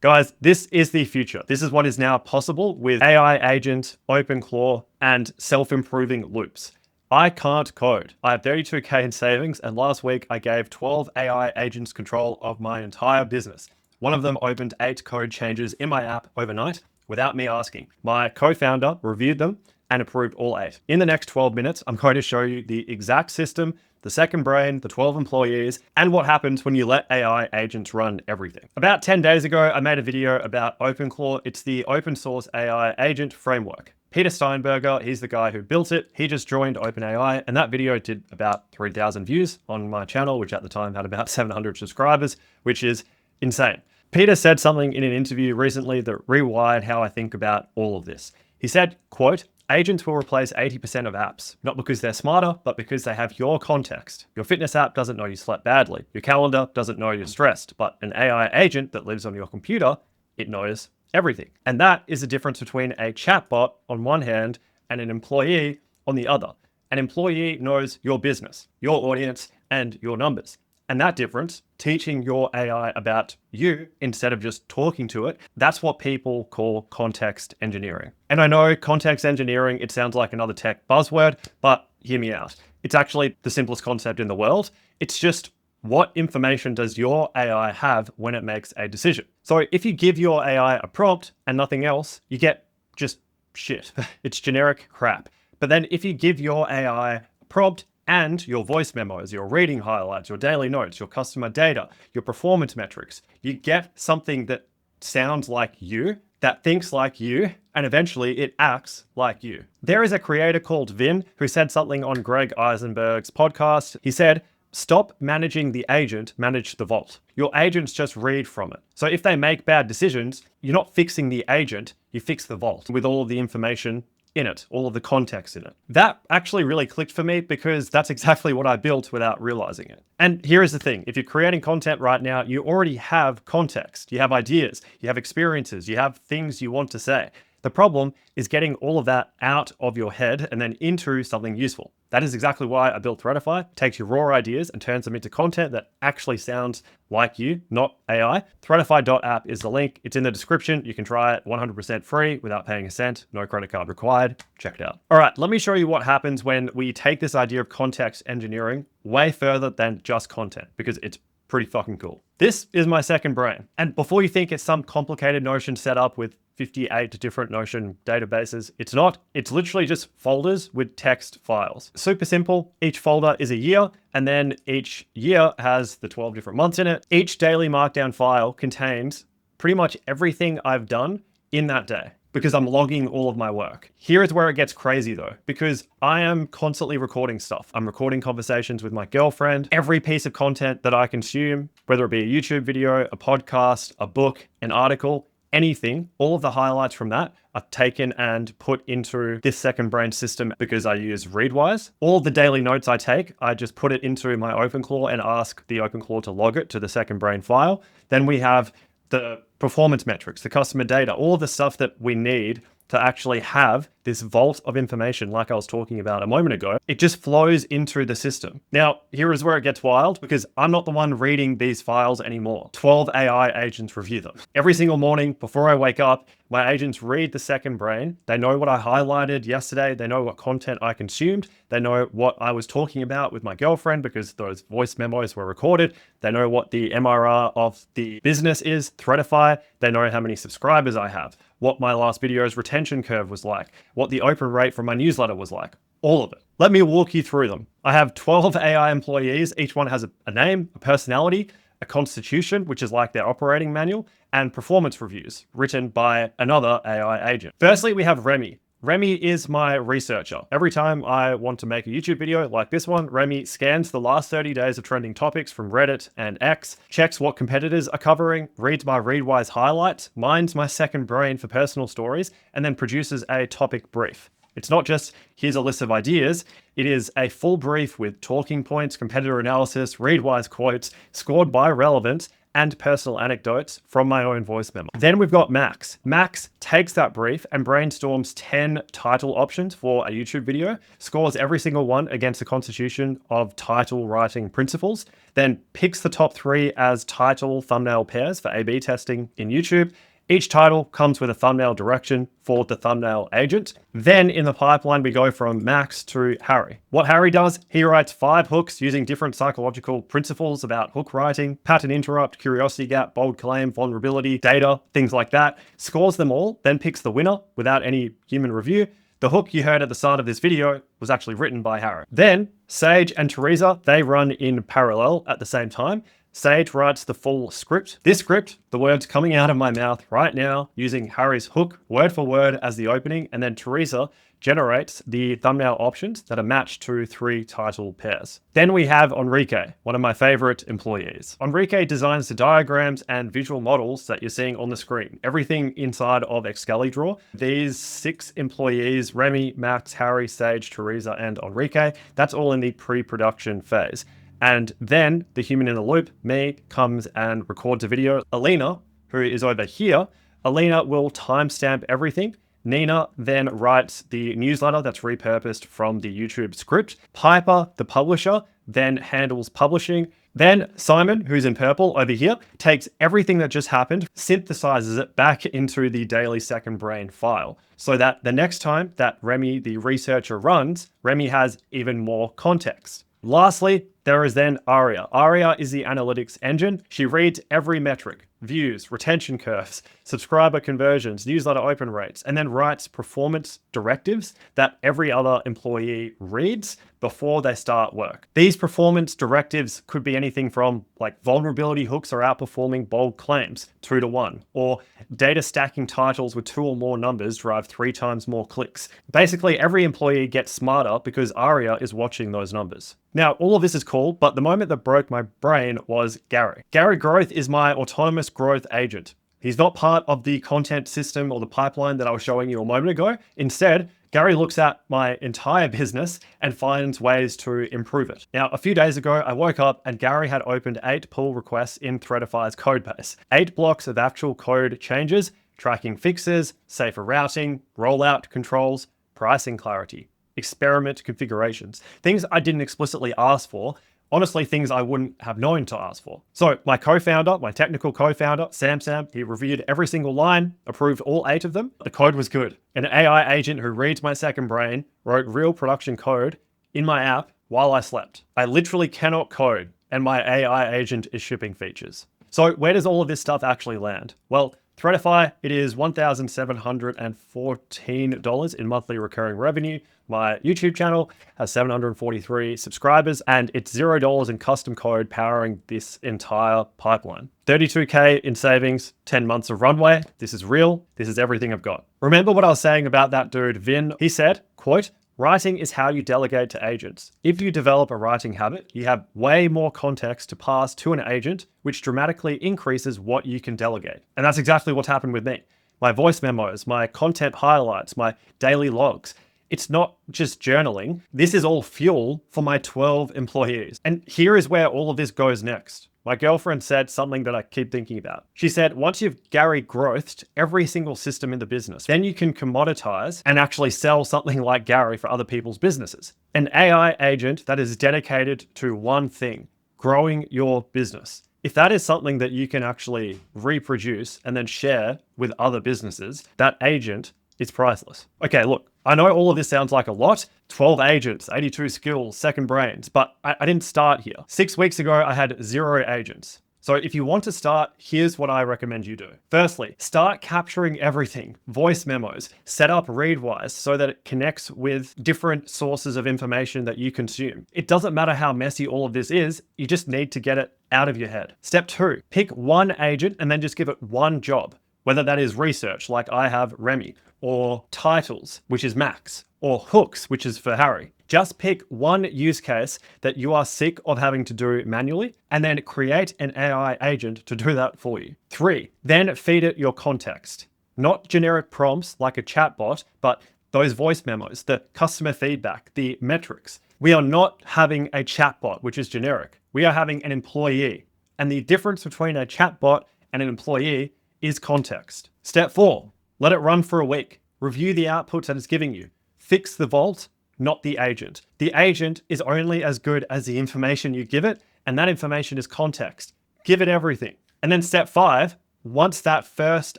Guys, this is the future. This is what is now possible with AI agent, OpenClaw, and self-improving loops. I can't code. I have 32K in savings, and last week I gave 12 AI agents control of my entire business. One of them opened 8 code changes in my app overnight without me asking. My co-founder reviewed them and approved all 8. In the next 12 minutes, I'm going to show you the exact system, the second brain, the 12 employees, and what happens when you let AI agents run everything. About 10 days ago, I made a video about OpenClaw. It's the open source AI agent framework. Peter Steinberger, he's the guy who built it. He just joined OpenAI, and that video did about 3,000 views on my channel, which at the time had about 700 subscribers, which is insane. Peter said something in an interview recently that rewired how I think about all of this. He said, quote, "Agents will replace 80% of apps, not because they're smarter, but because they have your context. Your fitness app doesn't know you slept badly. Your calendar doesn't know you're stressed, but an AI agent that lives on your computer, it knows everything." And that is the difference between a chatbot on one hand and an employee on the other. An employee knows your business, your audience, and your numbers. And that difference, teaching your AI about you instead of just talking to it, that's what people call context engineering. And I know context engineering, it sounds like another tech buzzword, but hear me out. It's actually the simplest concept in the world. It's just what information does your AI have when it makes a decision? So if you give your AI a prompt and nothing else, you get just shit. It's generic crap. But then if you give your AI a prompt and your voice memos, your reading highlights, your daily notes, your customer data, your performance metrics, you get something that sounds like you, that thinks like you, and eventually it acts like you. There is a creator called Vin who said something on Greg Eisenberg's podcast. He said, "Stop managing the agent, manage the vault. Your agents just read from it. So if they make bad decisions, you're not fixing the agent, you fix the vault with all of the information in it, all of the context in it." That actually really clicked for me because that's exactly what I built without realizing it. And here is the thing. If you're creating content right now, you already have context. You have ideas, you have experiences, you have things you want to say. The problem is getting all of that out of your head and then into something useful. That is exactly why I built Threadify. It takes your raw ideas and turns them into content that actually sounds like you, not AI. Threadify.app is the link. It's in the description. You can try it 100% free without paying a cent. No credit card required. Check it out. All right, let me show you what happens when we take this idea of context engineering way further than just content, because it's pretty fucking cool. This is my second brain. And before you think it's some complicated Notion setup with 58 different Notion databases, it's not. It's literally just folders with text files. Super simple. Each folder is a year, and then each year has the 12 different months in it. Each daily markdown file contains pretty much everything I've done in that day, because I'm logging all of my work. Here is where it gets crazy though, because I am constantly recording stuff. I'm recording conversations with my girlfriend. Every piece of content that I consume, whether it be a YouTube video, a podcast, a book, an article, anything, all of the highlights from that are taken and put into this second brain system because I use Readwise. All the daily notes I take, I just put it into my OpenClaw and ask the OpenClaw to log it to the second brain file. Then we have the performance metrics, the customer data, all the stuff that we need to actually have this vault of information like I was talking about a moment ago. It just flows into the system. Now, here is where it gets wild, because I'm not the one reading these files anymore. 12 AI agents review them. Every single morning before I wake up, my agents read the second brain. They know what I highlighted yesterday. They know what content I consumed. They know what I was talking about with my girlfriend because those voice memos were recorded. They know what the MRR of the business is, Threadify. They know how many subscribers I have, what my last video's retention curve was like, what the open rate from my newsletter was like, all of it. Let me walk you through them. I have 12 AI employees. Each one has a name, a personality, a constitution, which is like their operating manual, and performance reviews written by another AI agent. Firstly, we have Remy. Remy is my researcher. Every time I want to make a YouTube video like this one, Remy scans the last 30 days of trending topics from Reddit and X, checks what competitors are covering, reads my Readwise highlights, mines my second brain for personal stories, and then produces a topic brief. It's not just, here's a list of ideas. It is a full brief with talking points, competitor analysis, Readwise quotes, scored by relevance, and personal anecdotes from my own voice memo. Then we've got Max. Max takes that brief and brainstorms 10 title options for a YouTube video, scores every single one against the constitution of title writing principles, then picks the top 3 as title thumbnail pairs for A/B testing in YouTube. Each title comes with a thumbnail direction for the thumbnail agent. Then in the pipeline, we go from Max to Harry. What Harry does, he writes 5 hooks using different psychological principles about hook writing, pattern interrupt, curiosity gap, bold claim, vulnerability, data, things like that, scores them all, then picks the winner without any human review. The hook you heard at the start of this video was actually written by Harry. Then Sage and Teresa, they run in parallel at the same time. Sage writes the full script. This script, the words coming out of my mouth right now, using Harry's hook word for word as the opening, and then Teresa generates the thumbnail options that are matched to 3 title pairs. Then we have Enrique, one of my favorite employees. Enrique designs the diagrams and visual models that you're seeing on the screen, everything inside of Excalidraw. These 6 employees, Remy, Max, Harry, Sage, Teresa, and Enrique, that's all in the pre-production phase. And then the human in the loop, me, comes and records a video. Alina, who is over here, Alina will timestamp everything. Nina then writes the newsletter that's repurposed from the YouTube script. Piper, the publisher, then handles publishing. Then Simon, who's in purple over here, takes everything that just happened, synthesizes it back into the Daily Second Brain file, so that the next time that Remy, the researcher, runs, Remy has even more context. Lastly, there is then Aria. Aria is the analytics engine. She reads every metric, views, retention curves, subscriber conversions, newsletter open rates, and then writes performance directives that every other employee reads before they start work. These performance directives could be anything from like vulnerability hooks are outperforming bold claims 2 to 1, or data stacking titles with 2 or more numbers drive 3 times more clicks. Basically, every employee gets smarter because Aria is watching those numbers. Now, all of this is cool, but the moment that broke my brain was Gary. Gary Growth is my autonomous growth agent. He's not part of the content system or the pipeline that I was showing you a moment ago. Instead, Gary looks at my entire business and finds ways to improve it. Now, a few days ago, I woke up and Gary had opened 8 pull requests in Threadify's codebase. 8 blocks of actual code changes, tracking fixes, safer routing, rollout controls, pricing clarity, experiment configurations, things I didn't explicitly ask for. Honestly, things I wouldn't have known to ask for. So my co-founder, my technical co-founder, Sam, he reviewed every single line, approved all 8 of them. The code was good. An AI agent who reads my second brain wrote real production code in my app while I slept. I literally cannot code, and my AI agent is shipping features. So where does all of this stuff actually land? Well, Threadify, it is $1,714 in monthly recurring revenue. My YouTube channel has 743 subscribers, and it's $0 in custom code powering this entire pipeline. 32K in savings, 10 months of runway. This is real. This is everything I've got. Remember what I was saying about that dude, Vin? He said, quote, "Writing is how you delegate to agents. If you develop a writing habit, you have way more context to pass to an agent, which dramatically increases what you can delegate." And that's exactly what's happened with me. My voice memos, my content highlights, my daily logs. It's not just journaling. This is all fuel for my 12 employees. And here is where all of this goes next. My girlfriend said something that I keep thinking about. She said, once you've Gary growthed every single system in the business, then you can commoditize and actually sell something like Gary for other people's businesses. An AI agent that is dedicated to one thing, growing your business. If that is something that you can actually reproduce and then share with other businesses, that agent is priceless. Okay, look, I know all of this sounds like a lot. 12 agents, 82 skills, second brains, but I didn't start here. 6 weeks ago, I had 0 agents. So if you want to start, here's what I recommend you do. Firstly, start capturing everything, voice memos, set up Readwise so that it connects with different sources of information that you consume. It doesn't matter how messy all of this is, you just need to get it out of your head. Step 2, pick one agent and then just give it one job. Whether that is research, like I have Remy, or titles, which is Max, or hooks, which is for Harry. Just pick one use case that you are sick of having to do manually, and then create an AI agent to do that for you. 3, then feed it your context. Not generic prompts like a chatbot, but those voice memos, the customer feedback, the metrics. We are not having a chatbot, which is generic. We are having an employee, And the difference between a chatbot and an employee is context. Step 4, let it run for a week. Review the outputs that it's giving you. Fix the vault, not the agent. The agent is only as good as the information you give it, and that information is context. Give it everything. And then step 5, once that first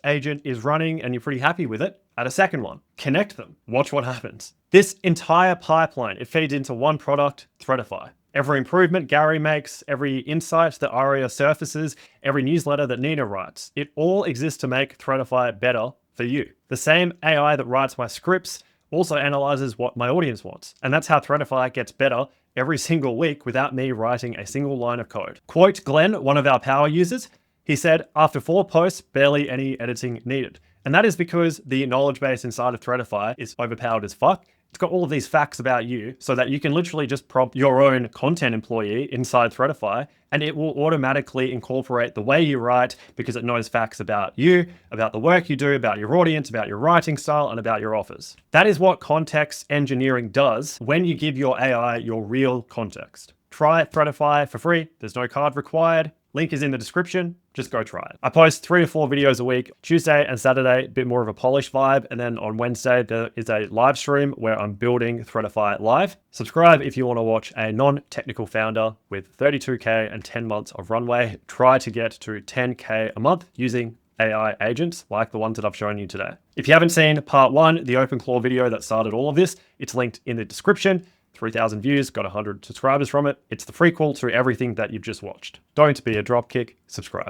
agent is running and you're pretty happy with it, add a second one. Connect them. Watch what happens. This entire pipeline, it feeds into one product, Threadify. Every improvement Gary makes, every insight that Aria surfaces, every newsletter that Nina writes, it all exists to make Threadify better for you. The same AI that writes my scripts also analyzes what my audience wants. And that's how Threadify gets better every single week without me writing a single line of code. Quote Glenn, one of our power users, he said, after 4 posts, barely any editing needed. And that is because the knowledge base inside of Threadify is overpowered as fuck. It's got all of these facts about you so that you can literally just prompt your own content employee inside Threadify and it will automatically incorporate the way you write because it knows facts about you, about the work you do, about your audience, about your writing style, and about your offers. That is what context engineering does when you give your AI your real context. Try Threadify for free. There's no card required. Link is in the description. Just go try it. I post 3 to 4 videos a week, Tuesday and Saturday, a bit more of a polished vibe. And then on Wednesday, there is a live stream where I'm building Threadify live. Subscribe if you want to watch a non-technical founder with 32K and 10 months of runway try to get to 10K a month using AI agents like the ones that I've shown you today. If you haven't seen part 1, the OpenClaw video that started all of this, it's linked in the description. 3,000 views, got 100 subscribers from it. It's the prequel to everything that you've just watched. Don't be a dropkick, subscribe.